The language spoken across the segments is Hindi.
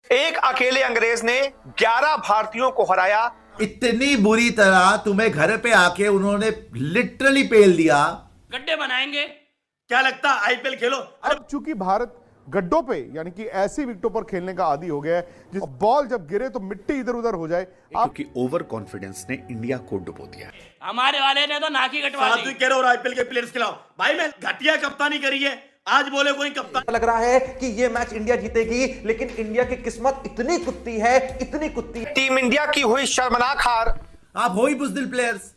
एक अकेले अंग्रेज ने 11 भारतीयों को हराया। इतनी बुरी तरह तुम्हें घर पे आके उन्होंने लिटरली पेल दिया। गड्ढे बनाएंगे। क्या लगता है आईपीएल खेलो? अब चूंकि भारत गड्ढों पे यानी कि ऐसी विकेटों पर खेलने का आदी हो गया है जिस बॉल जब गिरे तो मिट्टी इधर उधर हो जाए। क्योंकि ओवर कॉन्फिडेंस ने इंडिया को डुबो दिया। हमारे वाले ने तो नाकी कटवा दी। कह रहे हो आईपीएल के प्लेयर्स खिलाओ भाई, मैं घटिया कप्तानी करी है। आज बोले कोई कप्तान लग रहा है कि ये मैच इंडिया जीतेगी, लेकिन इंडिया की किस्मत इतनी कुत्ती है, इतनी कुत्ती है। टीम इंडिया की हुई शर्मनाक हार। आप हो ही बुज़दिल प्लेयर्स।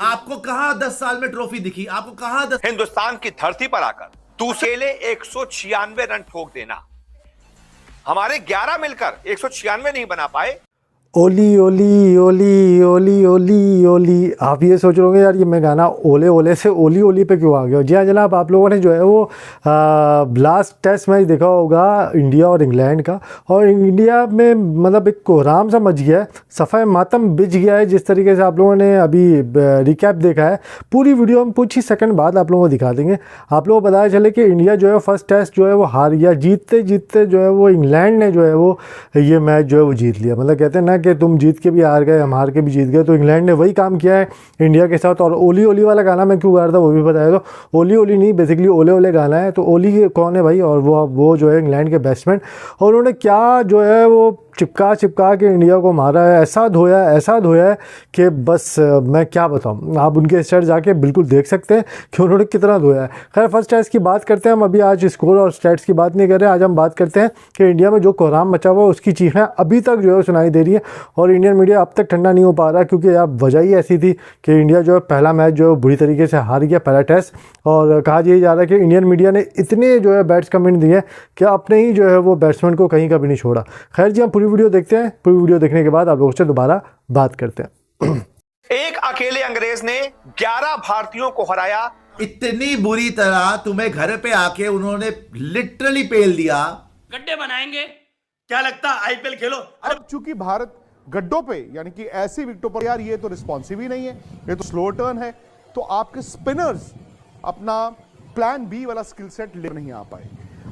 आपको कहां 10 साल में ट्रॉफी दिखी? आपको कहां 10 हिंदुस्तान की धरती पर आकर दूसरे 196 रन ठोक देना। हमारे 11 मिलकर 196 नहीं बना पाए। ओली ओली ओली ओली ओली ओली। आप ये सोच रहे होंगे यार ये मैं गाना ओले ओले से ओली ओली पे क्यों आ गया। जी हाँ जनाब, आप लोगों ने जो है वो लास्ट टेस्ट मैच देखा होगा इंडिया और इंग्लैंड का, और इंडिया में मतलब एक कोहराम सा मच गया है, सफ़ाए मातम बिछ गया है। जिस तरीके से आप लोगों ने अभी रिकैप देखा है, पूरी वीडियो हम कुछ ही सेकंड बाद आप लोगों को दिखा देंगे। आप लोगों को पता चले कि इंडिया जो है फर्स्ट टेस्ट जो है वो हार गया। जीतते जीतते जो है वो इंग्लैंड ने जो है वो ये मैच जो है वो जीत लिया। मतलब कहते हैं ना कि तुम जीत के भी हार गए, हम हार के भी जीत गए। तो इंग्लैंड ने वही काम किया है इंडिया के साथ। और ओली ओली वाला गाना मैं क्यों गा रहा था वो भी बताया। तो ओली ओली नहीं, बेसिकली ओले ओले गाना है। तो ओली कौन है भाई? और वो जो है इंग्लैंड के बैट्समैन, और उन्होंने क्या जो है वो चिपका के इंडिया को मारा है। ऐसा धोया है कि बस मैं क्या बताऊं। आप उनके स्टेट जाके बिल्कुल देख सकते हैं कि उन्होंने कितना धोया है। खैर फर्स्ट टेस्ट की बात करते हैं हम। अभी आज स्कोर और स्टैट्स की बात नहीं कर रहे हैं। आज हम बात करते हैं कि इंडिया में जो कोहराम मचा हुआ है उसकी चीखें अभी तक जो है सुनाई दे रही है, और इंडियन मीडिया अब तक ठंडा नहीं हो पा रहा, क्योंकि अब वजह ही ऐसी थी कि इंडिया जो है पहला मैच जो है बुरी तरीके से हार गया, पहला टेस्ट। और कहा यही जा रहा है कि इंडियन मीडिया ने इतने जो है बैट्स कमेंट दिए कि अपने ही जो है वो बैट्समैन को कहीं का भी नहीं छोड़ा। खैर जी, हम पूरी वीडियो देखते हैं। पूरी वीडियो देखने के बाद आप लोगों से दोबारा बात करते हैं। एक अकेले अंग्रेज ने 11 भारतीयों को हराया। इतनी बुरी तरह तुम्हें घर पे आके उन्होंने लिटरली पेल दिया। गड्ढे बनाएंगे। क्या लगता है आईपीएल खेलो? अब चूंकि भारत गड्ढों पे यानी कि ऐसी विकेटों पर, यार ये तो रिस्पॉन्सिव ही नहीं है, ये तो स्लो टर्न है, तो आपके स्पिनर्स अपना प्लान बी वाला स्किल सेट ले नहीं आ पाए।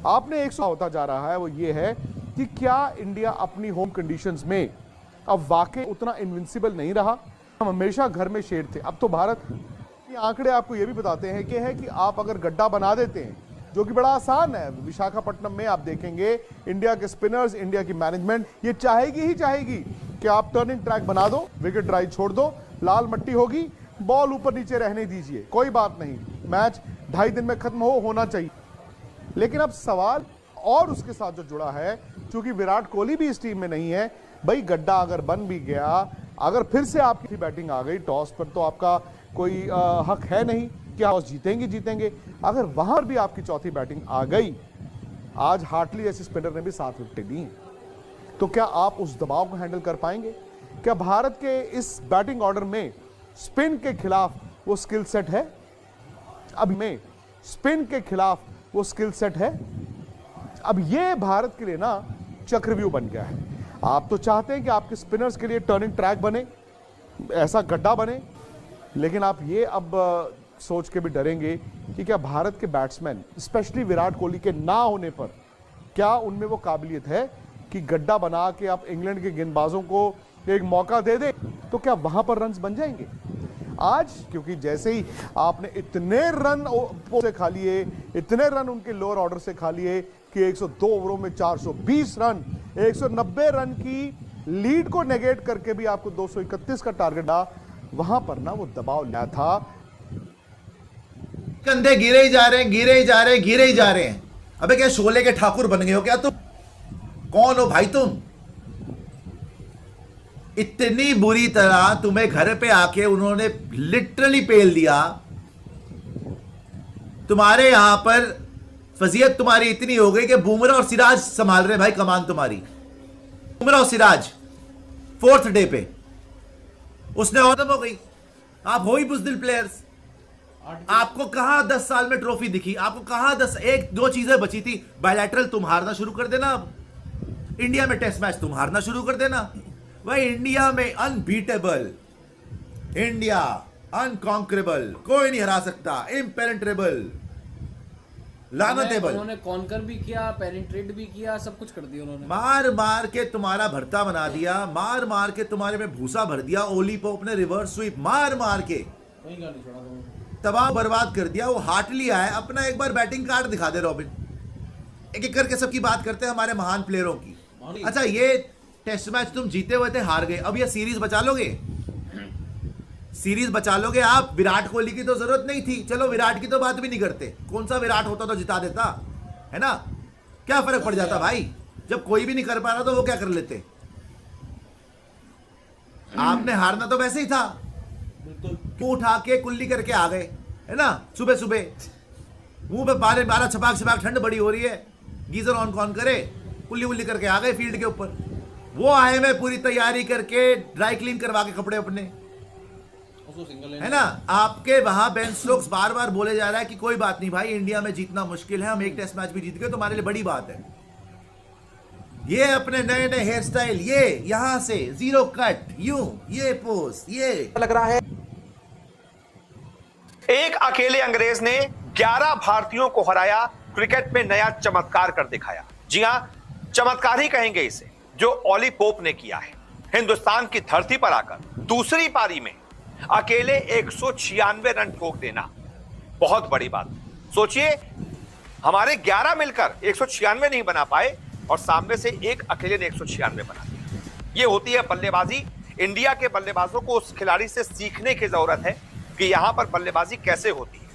आपने एक होता जा रहा है वो ये है कि क्या इंडिया अपनी होम कंडीशंस में अब वाकई उतना इनविंसिबल नहीं रहा? हम हमेशा घर में शेर थे। अब तो भारत के आंकड़े आपको ये भी बताते हैं कि आप अगर गड्ढा बना देते हैं, जो कि बड़ा आसान है, विशाखापट्टनम में आप देखेंगे इंडिया के स्पिनर्स, इंडिया की मैनेजमेंट ये चाहेगी कि आप टर्निंग ट्रैक बना दो, विकेट ड्राइव छोड़ दो, लाल मट्टी होगी, बॉल ऊपर नीचे रहने दीजिए, कोई बात नहीं, मैच 2.5 दिन में खत्म होना चाहिए। लेकिन अब सवाल और उसके साथ जो जुड़ा है, क्योंकि विराट कोहली भी इस टीम में नहीं है, भाई गड्ढा अगर बन भी गया, अगर फिर से आपकी बैटिंग आ गई टॉस पर, तो आपका कोई हक है नहीं कि टॉस जीतेंगे। अगर वहां पर भी आपकी चौथी बैटिंग आ गई, आज हार्टली जैसे स्पिनर ने भी 7 विकेटें दी, तो क्या आप उस दबाव को हैंडल कर पाएंगे? क्या भारत के इस बैटिंग ऑर्डर में स्पिन के खिलाफ वो स्किल सेट है? अब में स्पिन के खिलाफ वो स्किल सेट है? अब ये भारत के लिए ना चक्रव्यूह बन गया है। आप तो चाहते हैं कि आपके स्पिनर्स के लिए टर्निंग ट्रैक बने, ऐसा गड्ढा बने, लेकिन आप ये अब सोच के भी डरेंगे कि क्या भारत के बैट्समैन, स्पेशली विराट कोहली के ना होने पर, क्या उनमें वो काबिलियत है कि गड्ढा बना के आप इंग्लैंड के गेंदबाजों को एक मौका दे दे, तो क्या वहां पर रन्स बन जाएंगे? आज क्योंकि जैसे ही आपने इतने रन से खा लिए, इतने रन उनके लोअर ऑर्डर से खा लिए कि 102 ओवरों में 420 रन, 190 रन की लीड को नेगेट करके भी आपको 231 का टारगेट था, वहां पर ना वो दबाव लिया था। कंधे गिरे ही जा रहे हैं। अबे क्या शोले के ठाकुर बन गए हो क्या तुम? कौन हो भाई तुम? इतनी बुरी तरह तुम्हें घर पे आके उन्होंने लिटरली पेल दिया। तुम्हारे यहां पर फजीयत तुम्हारी इतनी हो गई कि बुमराह और सिराज संभाल रहे भाई कमान तुम्हारी। बुमराह और सिराज 4th डे पे उसने खत्म हो गई। आप हो ही बुज़दिल प्लेयर्स। आपको कहां 10 साल में ट्रॉफी दिखी? आपको कहां 1-2 चीजें बची थी। बायलैटरल तुम हारना शुरू कर देना, अब इंडिया में टेस्ट मैच तुम हारना शुरू कर देना भाई। इंडिया में अनबीटेबल, इंडिया अनकॉन्करेबल, कोई नहीं हरा सकता, इम्पेनेट्रेबल। लानतेबल। उन्होंने कॉन्कर भी किया, पेनिट्रेट भी किया, सब कुछ कर दिया उन्होंने। मार मार के तुम्हारा भरता बना दिया, मार मार के तुम्हारे में भूसा भर दिया। ओली पोप ने रिवर्स स्वीप मार मार के कोई गाली छोड़ा तुमने। तबाह बर्बाद कर दिया। वो हार्टली आया, अपना एक बार बैटिंग कार्ड दिखा दे रॉबिन। एक एक करके सबकी बात करते हैं हमारे महान प्लेयरों की। अच्छा, ये टेस्ट मैच तुम जीते हुए थे, हार गए, अब ये सीरीज बचा लोगे? सीरीज बचा लोगे आप? विराट कोहली की तो जरूरत नहीं थी, चलो विराट की तो बात भी नहीं करते। कौन सा विराट होता तो जिता देता, है ना? क्या फर्क पड़ जाता भाई? जब कोई भी नहीं कर पा रहा तो वो क्या कर लेते? आपने हारना तो वैसे ही था, उठा के कुल्ली करके आ गए, है ना? सुबह सुबह मुंह पे बारह छपाक छपाक, ठंड बड़ी हो रही है, गीजर ऑन कॉन करे, कुल्ली वुल्ली करके आ गए फील्ड के ऊपर। वो आए में पूरी तैयारी करके, ड्राई क्लीन करवा के कपड़े अपने, है ना? आपके वहां बेन स्टोक्स बार बार बोले जा रहा है कि कोई बात नहीं भाई, इंडिया में जीतना मुश्किल है, हम एक टेस्ट मैच भी जीत गए तो हमारे लिए बड़ी बात है। ये अपने नए नए हेयर स्टाइल, ये यहां से जीरो कट, यूं, ये पोज, ये लग रहा है। एक अकेले अंग्रेज ने 11 भारतीयों को हराया, क्रिकेट में नया चमत्कार कर दिखाया। जी हां, चमत्कार ही कहेंगे इसे, जो ओली पोप ने किया है। हिंदुस्तान की धरती पर आकर दूसरी पारी में अकेले 196 रन ठोक देना बहुत बड़ी बात। सोचिए, हमारे 11 मिलकर 196 नहीं बना पाए और सामने से एक अकेले ने 196 बना दिया। ये होती है बल्लेबाजी। इंडिया के बल्लेबाजों को उस खिलाड़ी से सीखने की जरूरत है कि यहां पर बल्लेबाजी कैसे होती है,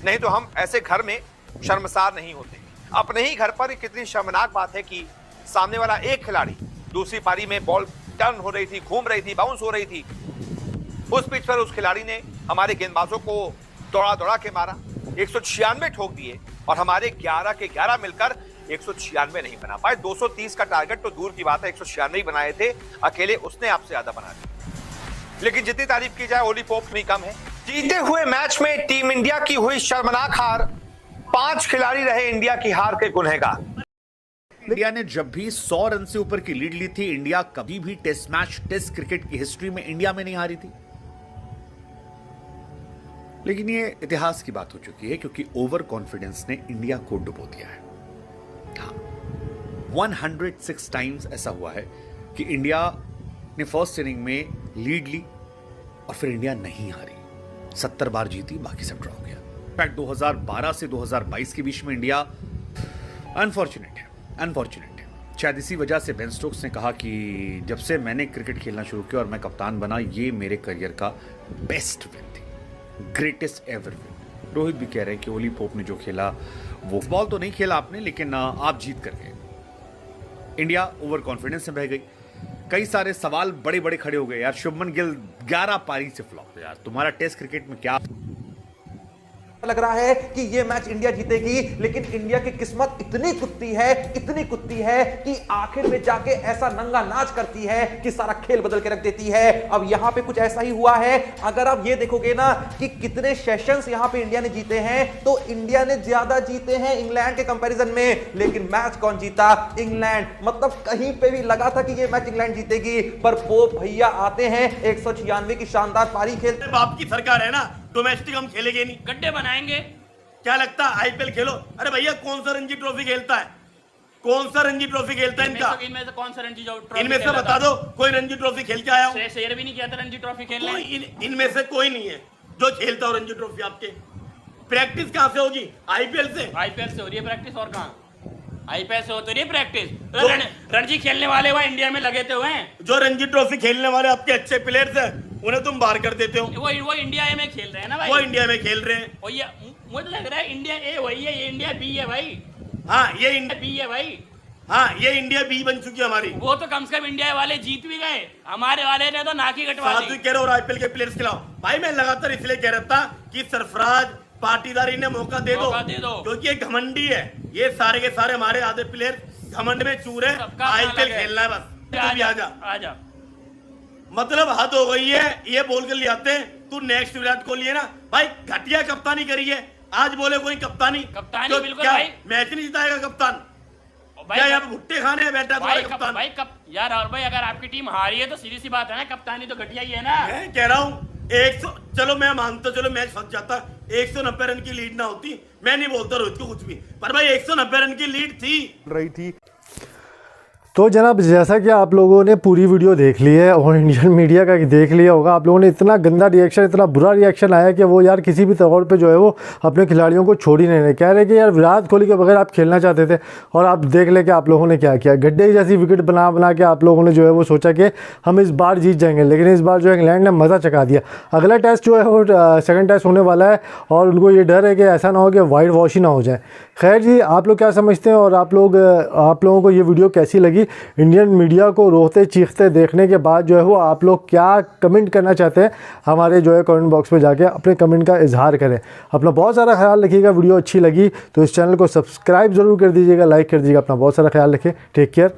नहीं तो हम ऐसे घर में शर्मसार नहीं होते। अपने ही घर पर कितनी शर्मनाक बात है कि सामने वाला एक खिलाड़ी दूसरी पारी में बॉल टर्न हो रही थी, घूम रही थी, बाउंस हो रही थी, उस पिच पर उस खिलाड़ी ने हमारे गेंदबाजों को दौड़ा दौड़ा के मारा, 196 ठोक दिए और हमारे 11 के 11 मिलकर 196 नहीं बना पाए। 230 का टारगेट तो दूर की बात है, 196 ही बनाए थे, अकेले उसने आपसे ज्यादा बना दिया। लेकिन जितनी तारीफ की जाए ओली पोप नहीं कम है। जीते हुए मैच में टीम इंडिया की हुई शर्मनाक हार, 5 खिलाड़ी रहे इंडिया की हार के गुनहगार। इंडिया ने जब भी 100 रन से ऊपर की लीड ली थी, इंडिया कभी भी टेस्ट मैच, टेस्ट क्रिकेट की हिस्ट्री में इंडिया में नहीं हारी थी। लेकिन ये इतिहास की बात हो चुकी है, क्योंकि ओवर कॉन्फिडेंस ने इंडिया को डुबो दिया है। हाँ, 106 टाइम्स ऐसा हुआ है कि इंडिया ने फर्स्ट इनिंग में लीड ली और फिर इंडिया नहीं हारी। 70 बार जीती, बाकी सब ड्रॉ हो गया। इनफैक्ट 2012 से 2022 के बीच में इंडिया अनफॉर्चुनेट है। शायद इसी वजह से बेन स्टोक्स ने कहा कि जब से मैंने क्रिकेट खेलना शुरू किया और मैं कप्तान बना, ये मेरे करियर का बेस्ट विन थी, ग्रेटेस्ट एवर विन। रोहित भी कह रहे हैं कि ओली पोप ने जो खेला, वो बॉल तो नहीं खेला आपने, लेकिन आप जीत कर गए। इंडिया ओवर कॉन्फिडेंस में बह गई। कई सारे सवाल बड़े बड़े खड़े हो गए यार। शुभमन गिल 11 पारी से फ्लॉप यार, तुम्हारा टेस्ट क्रिकेट में क्या लग रहा है कि ये मैच इंडिया जीतेगी, लेकिन इंडिया की किस्मत इतनी कुत्ती है कि आखिर में जाके ऐसा नंगा नाच करती है कि सारा खेल बदल के रख देती है। अब यहां पे कुछ ऐसा ही हुआ है। अगर आप ये देखोगे ना कि कितने सेशंस यहां पे इंडिया ने जीते हैं, तो इंडिया ने ज्यादा जीते हैं इंग्लैंड के कंपैरिजन में। लेकिन मैच कौन जीता? इंग्लैंड। मतलब कहीं पे भी लगा था कि ये मैच इंग्लैंड जीतेगी, पर पोप भैया आते हैं, 196 की शानदार पारी खेलते। बाप की सरकार है ना, डोमेस्टिक हम खेलेंगे नहीं, गड्ढे बनाएंगे। क्या लगता है आईपीएल खेलो? अरे भैया, कौन सा रणजी ट्रॉफी खेलता है? कौन सा रणजी ट्रॉफी खेलता है इनका? इनमें से कौन सा रणजी ट्रॉफी? इनमें से बता दो, कोई रणजी ट्रॉफी खेल के आया हो? शेयर भी नहीं किया था रणजी ट्रॉफी खेलने। इनमें से कोई नहीं है जो खेलता हो रणजी ट्रॉफी। आपके प्रैक्टिस कहां से होगी? आईपीएल से। आईपीएल से हो रही है प्रैक्टिस, और कहां? आईपीएल से होती रही प्रैक्टिस। रणजी खेलने वाले वहां इंडिया में लगे हुए हैं। जो रणजी ट्रॉफी खेलने वाले आपके अच्छे प्लेयर्स हैं, उन्हें तुम बाहर कर देते हो। वो इंडिया ए में खेल रहे हैं ना भाई। वो इंडिया में खेल रहे हैं। और ये मुझे लग रहा है इंडिया ए वही है, ये इंडिया बी है भाई। हाँ, ये इंडिया बी है भाई। हाँ, ये इंडिया बी बन चुकी है हमारी। वो तो कम से कम इंडिया वाले जीत भी गए, हमारे वाले ने तो नाकी कटवा दी। कह रहे हो आईपीएल के प्लेयर्स खिलाओ भाई। मैं लगातार इसलिए कह रहा था कि सरफराज पाटीदारी ने मौका दे दो, क्योंकि ये घमंडी है। ये सारे के सारे हमारे आधे प्लेयर घमंड में चूर है। आईपीएल खेलना है बस, तू भी आजा। मतलब हद हो गई है। ये बोल कर ले आते हैं तू नेक्स्ट विराट कोहली है ना भाई। घटिया कप्तानी करी है। आज बोले कोई कप्तानी तो बिल्कुल भाई, मैच नहीं जिताएगा कप्तान। क्या यहाँ भुट्टे खाने बैठा कप्तान? भाई यार, और भाई अगर आपकी टीम हारी है तो सीधी सी बात है ना, कप्तानी तो घटिया ही है ना। मैं कह रहा हूँ 100 चलो मैं मानता, चलो मैच फंस जाता, 190 रन की लीड ना होती, मैं नहीं बोलता रोहित को कुछ भी, पर भाई 190 रन की लीड थी रही थी। तो जनाब जैसा कि आप लोगों ने पूरी वीडियो देख ली है और इंडियन मीडिया का देख लिया होगा, आप लोगों ने इतना गंदा रिएक्शन, इतना बुरा रिएक्शन आया कि वो यार किसी भी तौर पे जो है वो अपने खिलाड़ियों को छोड़ ही नहीं रहे। कह रहे कि यार विराट कोहली के बगैर आप खेलना चाहते थे और आप देख ले कि आप लोगों ने क्या किया, गड्ढे जैसी विकेट बना बना के आप लोगों ने जो है वो सोचा कि हम इस बार जीत जाएंगे, लेकिन इस बार जो है इंग्लैंड ने मज़ा चखा दिया। अगला टेस्ट जो है वो सेकंड टेस्ट होने वाला है और उनको ये डर है कि ऐसा ना हो कि वाइट वॉश ही ना हो जाए। खैर जी, आप लोग क्या समझते हैं और आप लोगों को ये वीडियो कैसी लगी? इंडियन मीडिया को रोते चीखते देखने के बाद जो है वो आप लोग क्या कमेंट करना चाहते हैं, हमारे जो है कमेंट बॉक्स में जाके अपने कमेंट का इजहार करें। अपना बहुत सारा ख्याल रखिएगा। वीडियो अच्छी लगी तो इस चैनल को सब्सक्राइब ज़रूर कर दीजिएगा, लाइक कर दीजिएगा। अपना बहुत सारा ख्याल रखें। Take care.